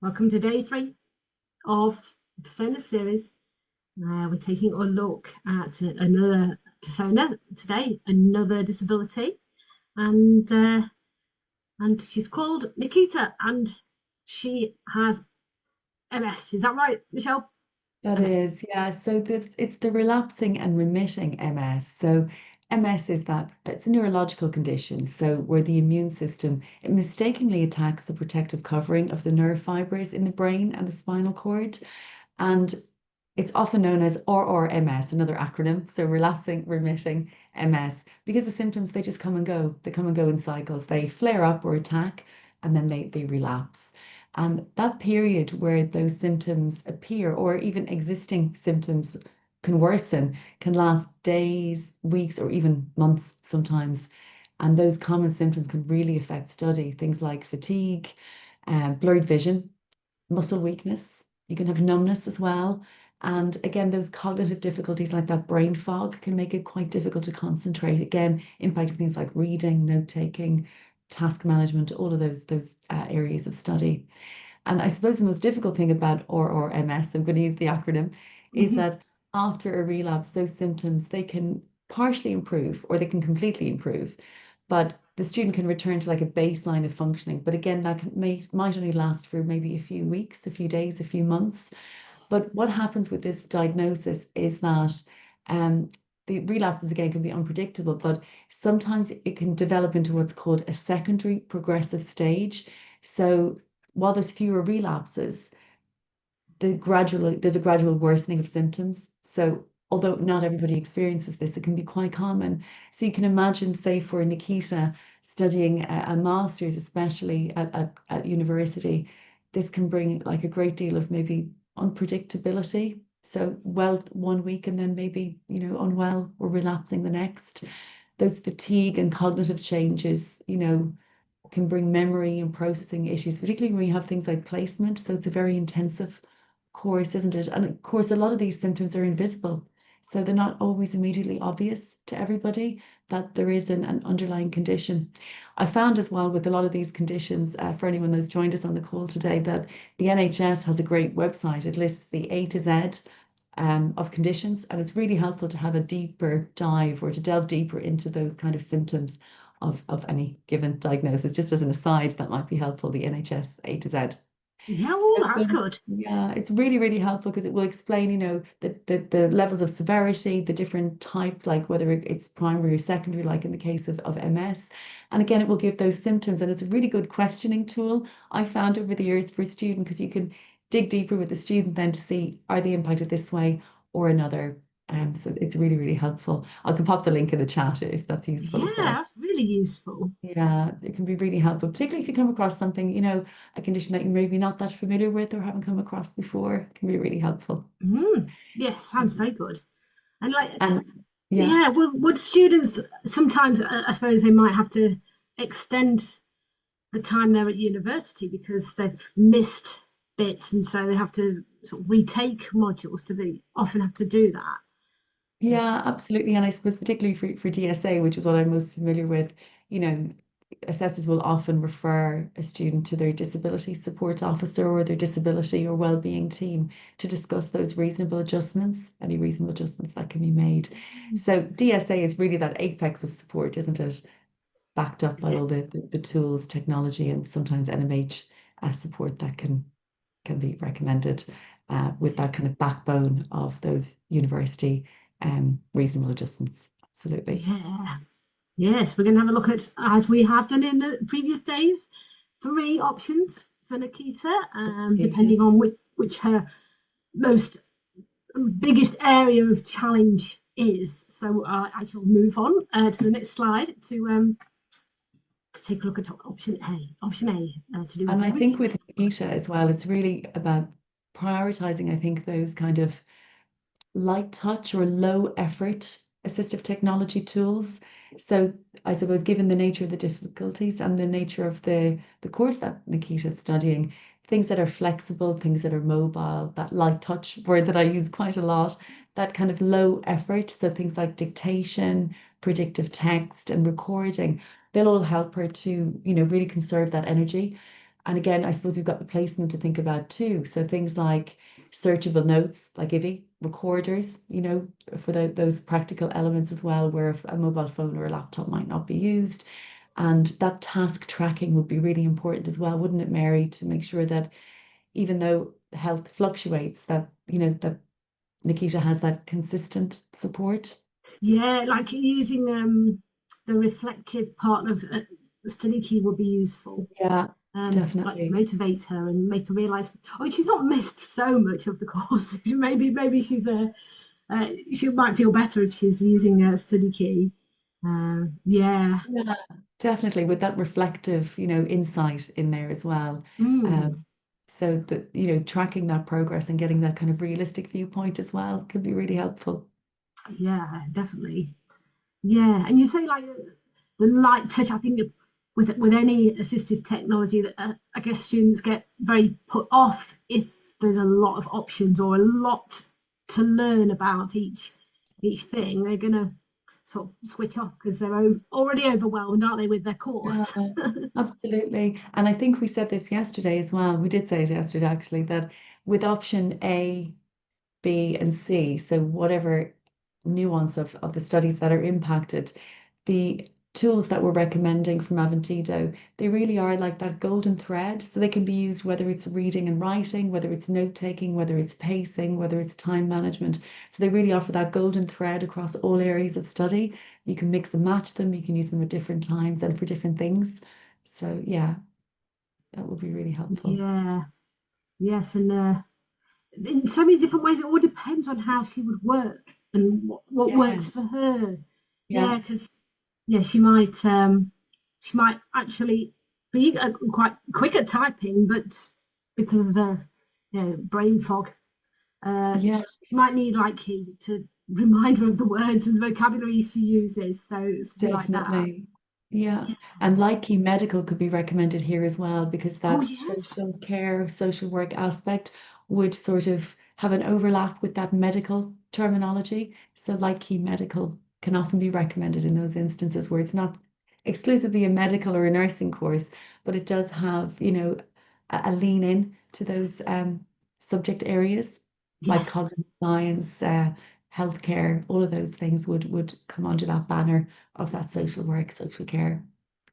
Welcome to day three of the Persona series. We're taking a look at another persona today, another disability, and she's called Nikita, and she has MS. Is that right, Michelle? That MS. is, yeah. So it's the relapsing and remitting MS. So MS is that it's a neurological condition. So where the immune system it mistakenly attacks the protective covering of the nerve fibers in the brain and the spinal cord. And it's often known as RRMS, another acronym. So relapsing, remitting MS, because the symptoms they just come and go. They come and go in cycles. They flare up or attack, and then they relapse. And that period where those symptoms appear, or even existing symptoms can worsen, can last days, weeks, or even months sometimes. And those common symptoms can really affect study. Things like fatigue, blurred vision, muscle weakness. You can have numbness as well. And again, those cognitive difficulties like that brain fog can make it quite difficult to concentrate. Again, impacting things like reading, note taking, task management, all of those areas of study. And I suppose the most difficult thing about RRMS, I'm going to use the acronym, is Mhm. that after a relapse, those symptoms they can partially improve or they can completely improve, but the student can return to like a baseline of functioning. But again, might only last for maybe a few weeks, a few days, a few months. But what happens with this diagnosis is that um, the relapses again can be unpredictable, but sometimes it can develop into what's called a secondary progressive stage. So while there's fewer relapses, there's a gradual worsening of symptoms. So although not everybody experiences this, it can be quite common. So you can imagine, say, for Nikita studying a master's, especially at university, this can bring like a great deal of maybe unpredictability. So well one week and then maybe, unwell or relapsing the next. Those fatigue and cognitive changes, can bring memory and processing issues, particularly when you have things like placement. So it's a very intensive course, isn't it? And of course, a lot of these symptoms are invisible. So they're not always immediately obvious to everybody that there is an underlying condition. I found as well with a lot of these conditions, for anyone that's joined us on the call today, that the NHS has a great website. It lists the A to Z of conditions, and it's really helpful to have a deeper dive or to delve deeper into those kind of symptoms of any given diagnosis. Just as an aside, that might be helpful, the NHS A to Z. Yeah, well, So that's good. yeah, it's really, really helpful because it will explain, the levels of severity, the different types, like whether it's primary or secondary, like in the case of MS. And again, it will give those symptoms, and it's a really good questioning tool I found over the years for a student because you can dig deeper with the student then to see are they impacted this way or another. So it's really, really helpful. I can pop the link in the chat if that's useful Yeah, as well. that's really useful. Yeah, it can be really helpful, particularly if you come across something, a condition that you're maybe not that familiar with or haven't come across before. It can be really helpful. Yeah, sounds very good. And like, And yeah, yeah, would students sometimes, I suppose they might have to extend the time they're at university because they've missed bits, and so they have to sort of retake modules. Do they often have to do that? yeah, absolutely. And I suppose particularly for DSA, which is what I'm most familiar with, you know, assessors will often refer a student to their disability support officer or their disability or well-being team to discuss those reasonable adjustments, any reasonable adjustments that can be made. So DSA is really that apex of support, isn't it? Backed up by Yeah, all the tools, technology, and sometimes NMH support that can be recommended with that kind of backbone of those university reasonable adjustments. Absolutely. yeah. Yes, we're going to have a look at, as we have done in the previous days, three options for Nikita, Peter. depending on which her most biggest area of challenge is. So I shall move on to the next slide to take a look at option A. Option A to do with And I think memory. with Peter as well, it's really about prioritizing, I think, those kind of light touch or low effort assistive technology tools. So I suppose given the nature of the difficulties and the nature of the course that Nikita's studying, things that are flexible, things that are mobile, that light touch word that I use quite a lot, that kind of low effort. So things like dictation, predictive text, and recording, they'll all help her to, really conserve that energy. And again, I suppose we've got the placement to think about too. So things like searchable notes, like Ivy, recorders, for those practical elements as well, where a mobile phone or a laptop might not be used. And that task tracking would be really important as well, wouldn't it, Mary, to make sure that even though health fluctuates, that Nikita has that consistent support. Yeah, like using the reflective part of the study key would be useful. Yeah, Like definitely. motivate her and make her realise, oh, she's not missed so much of the course. Maybe she might feel better if she's using a study key. Yeah. Yeah, definitely with that reflective, insight in there as well. Um, Mm, so that, tracking that progress and getting that kind of realistic viewpoint as well can be really helpful. yeah, definitely. Yeah, and you say like the light touch. I think with any assistive technology, that I guess students get very put off if there's a lot of options or a lot to learn about each thing. They're gonna sort of switch off because they're already overwhelmed, aren't they, with their Yeah, course? absolutely. And I think we said this yesterday as well. We did say it yesterday actually, that with option A, B, and C, so whatever nuance of the studies that are impacted, the tools that we're recommending from Aventido, they really are like that golden thread. So they can be used whether it's reading and writing, whether it's note taking, whether it's pacing, whether it's time management. So they really offer that golden thread across all areas of study. You can mix and match them, you can use them at different times and for different things. So yeah, that would be really helpful. Yeah, yes, and in so many different ways. It all depends on how she would work and what Yeah, works for her. yeah, Yeah, because yeah, she might actually be quite quick at typing, but because of the brain fog, uh, yeah. she might need like he to remind her of the words and the vocabulary she uses. So it's be like that. Definitely. Yeah. Yeah. And like key medical could be recommended here as well, because Oh that yes. social care, social work aspect would sort of have an overlap with that medical terminology. So like key medical can often be recommended in those instances where it's not exclusively a medical or a nursing course, but it does have, a lean in to those subject areas like Yes. cognitive science, healthcare, all of those things would come under that banner of that social work, social care.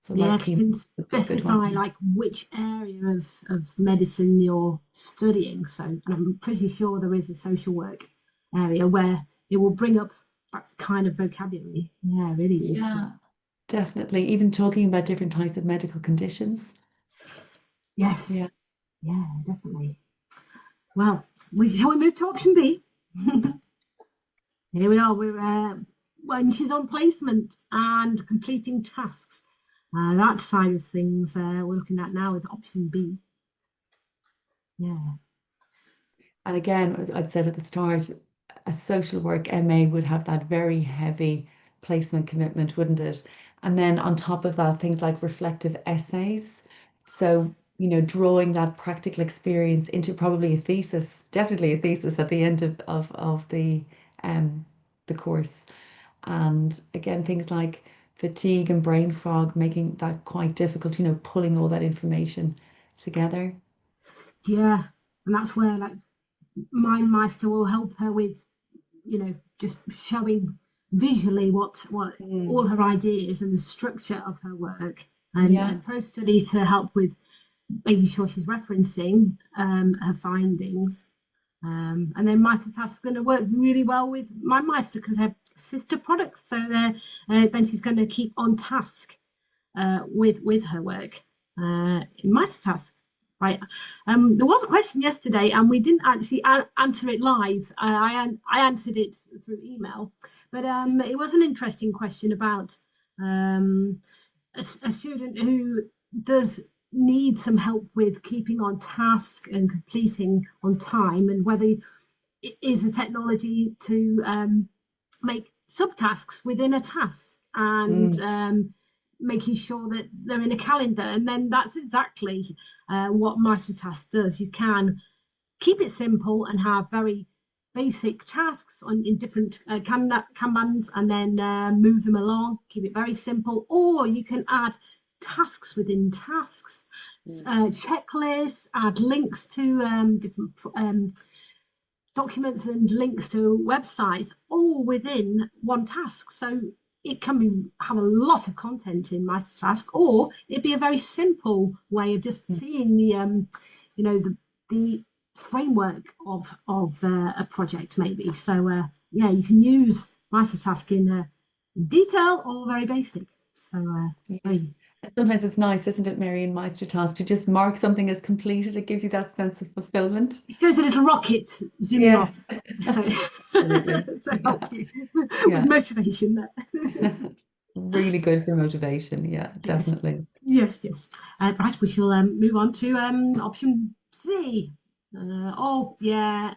So Yeah, like 'cause you key can would be a good specify one. like which area of medicine you're studying. So, and I'm pretty sure there is a social work area where it will bring up that kind of vocabulary. Yeah, really useful. Yeah, definitely. Even talking about different types of medical conditions. Yes, Yeah. yeah, definitely. Well, shall we move to option B? Here we are. We're when she's on placement and completing tasks. That side of things we're looking at now is option B. Yeah. And again, as I'd said at the start, a social work MA would have that very heavy placement commitment, wouldn't it? And then on top of that, things like reflective essays. So, drawing that practical experience into probably a thesis, definitely a thesis at the end of um the course. And again, things like fatigue and brain fog, making that quite difficult, pulling all that information together. Yeah, and that's where like MindMeister will help her with, just showing visually what all Mm. her ideas and the structure of her work, Yeah, and pro study to help with making sure she's referencing her findings. And then MeisterTask is going to work really well with MindMeister because they're sister products, so then she's going to keep on task with her work in MeisterTask. Right. There was a question yesterday, and we didn't actually answer it live. I answered it through email, but it was an interesting question about um, a student who does need some help with keeping on task and completing on time, and whether it is a technology to make subtasks within a task and mm, making sure that they're in a calendar. And then that's exactly what MeisterTask does. You can keep it simple and have very basic tasks in different Kanbans and then move them along, keep it very simple. Or you can add tasks within tasks checklists, add links to different documents and links to websites, all within one task. So it can have a lot of content in my task, or it'd be a very simple way of just seeing the framework of a project, maybe. So yeah, you can use MeisterTask in detail or very basic. So Yeah. very, And sometimes it's nice, isn't it, Mary, in Meister task to just mark something as completed. It gives you that sense of fulfillment. it shows a little rocket zooming Yes, off. So absolutely. to help Yeah, you with yeah. motivation there. Really good for motivation. Yeah, Yes, definitely. yes. Right, we shall move on to option C. Oh, yeah,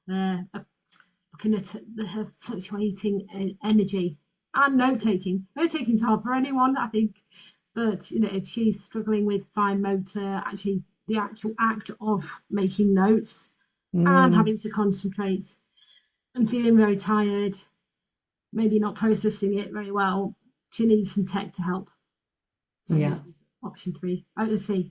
looking at her fluctuating energy and note taking. Note taking is hard for anyone, I think. But if she's struggling with fine motor, actually the actual act of making notes and Mm, having to concentrate and feeling very tired, maybe not processing it very well, she needs some tech to help. So yeah. this was option three. Oh, let's see.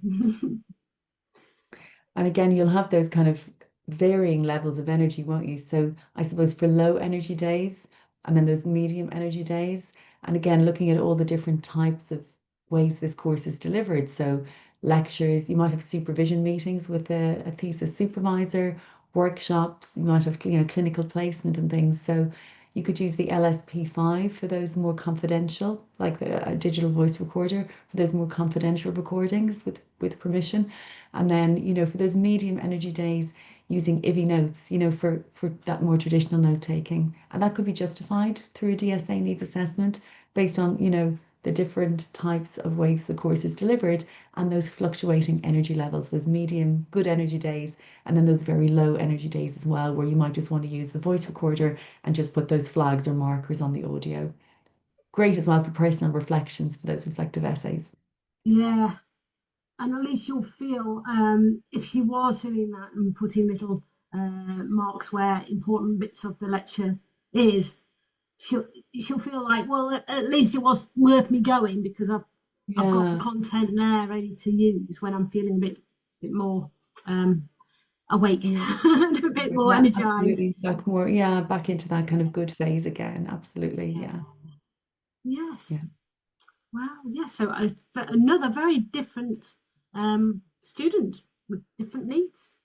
And again, you'll have those kind of varying levels of energy, won't you? So I suppose for low energy days and then those medium energy days. And again, looking at all the different types of ways this course is delivered. So lectures, you might have supervision meetings with a thesis supervisor, workshops, you might have, clinical placement and things. So you could use the LSP5 for those more confidential, like a digital voice recorder for those more confidential recordings with permission. And then, for those medium energy days, using IVI notes, for that more traditional note taking. And that could be justified through a DSA needs assessment based on, the different types of ways the course is delivered and those fluctuating energy levels, those medium good energy days, and then those very low energy days as well, where you might just want to use the voice recorder and just put those flags or markers on the audio. Great as well for personal reflections for those reflective essays. Yeah, and at least you'll feel if she was doing that and putting little marks where important bits of the lecture is, she'll she'll feel like, well, at least it was worth me going because I've got the Yeah. content there ready to use when I'm feeling a bit more um, awake Yeah. and a bit more Yeah, energized. absolutely. Back more, yeah, back into that kind of good phase again. Absolutely. Yeah. Yeah. Yeah. Yes. Wow. Yeah. So another very different student with different needs.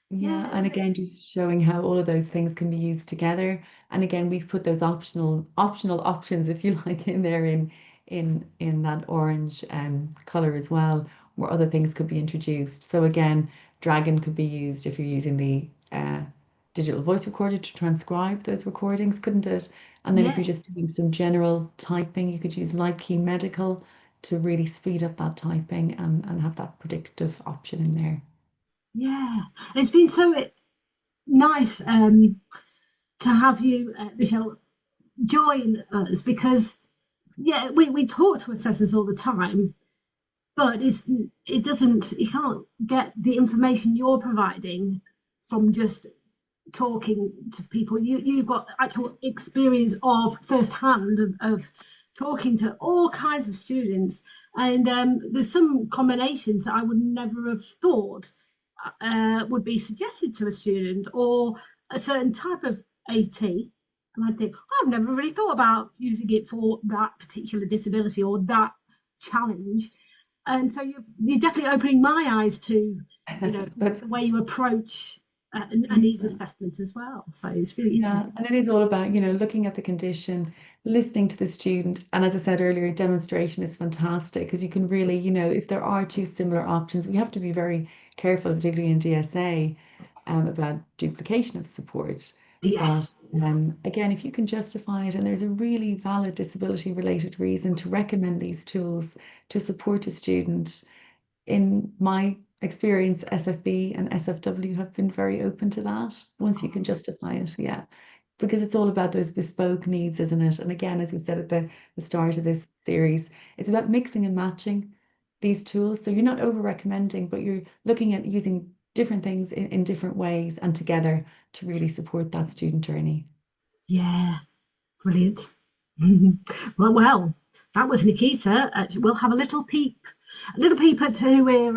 Yeah. Yeah. And again, just showing how all of those things can be used together. And again, we've put those optional options, if you like, in there in that orange color as well, where other things could be introduced. So again, Dragon could be used if you're using the digital voice recorder to transcribe those recordings, couldn't it? And then if you're Yeah. just doing some general typing, you could use Light Key Medical to really speed up that typing and have that predictive option in there. Yeah. It's been so nice to have you, Michelle, join us because yeah, we talk to assessors all the time, but it doesn't you can't get the information you're providing from just talking to people. You've got actual experience of firsthand of talking to all kinds of students, and there's some combinations that I would never have thought would be suggested to a student or a certain type of AT. And I think I've never really thought about using it for that particular disability or that challenge. And so you're definitely opening my eyes to, That's the way you approach a needs yeah. assessment as well. So it's really Yeah, interesting. and it is all about, looking at the condition, listening to the student. And as I said earlier, demonstration is fantastic because you can really, if there are two similar options, we have to be very careful, particularly in DSA, about duplication of support. But Yes. again, if you can justify it and there's a really valid disability related reason to recommend these tools to support a student, in my experience, SFB and SFW have been very open to that once you can justify it. Yeah. Because it's all about those bespoke needs, isn't it? And again, as we said at the start of this series, it's about mixing and matching these tools. So you're not over recommending, but you're looking at using different things in different ways and together to really support that student journey. Yeah. Brilliant. Well, that was Nikita. We'll have a little peep A little peep at who we're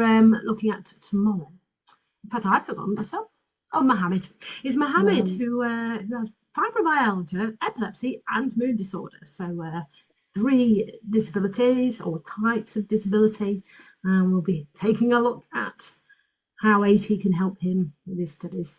looking at tomorrow. In fact, I've forgotten myself. Oh, Mohammed. It's Mohammed who has fibromyalgia, epilepsy, and mood disorder. So, three disabilities or types of disability. And we'll be taking a look at how AT can help him with his studies.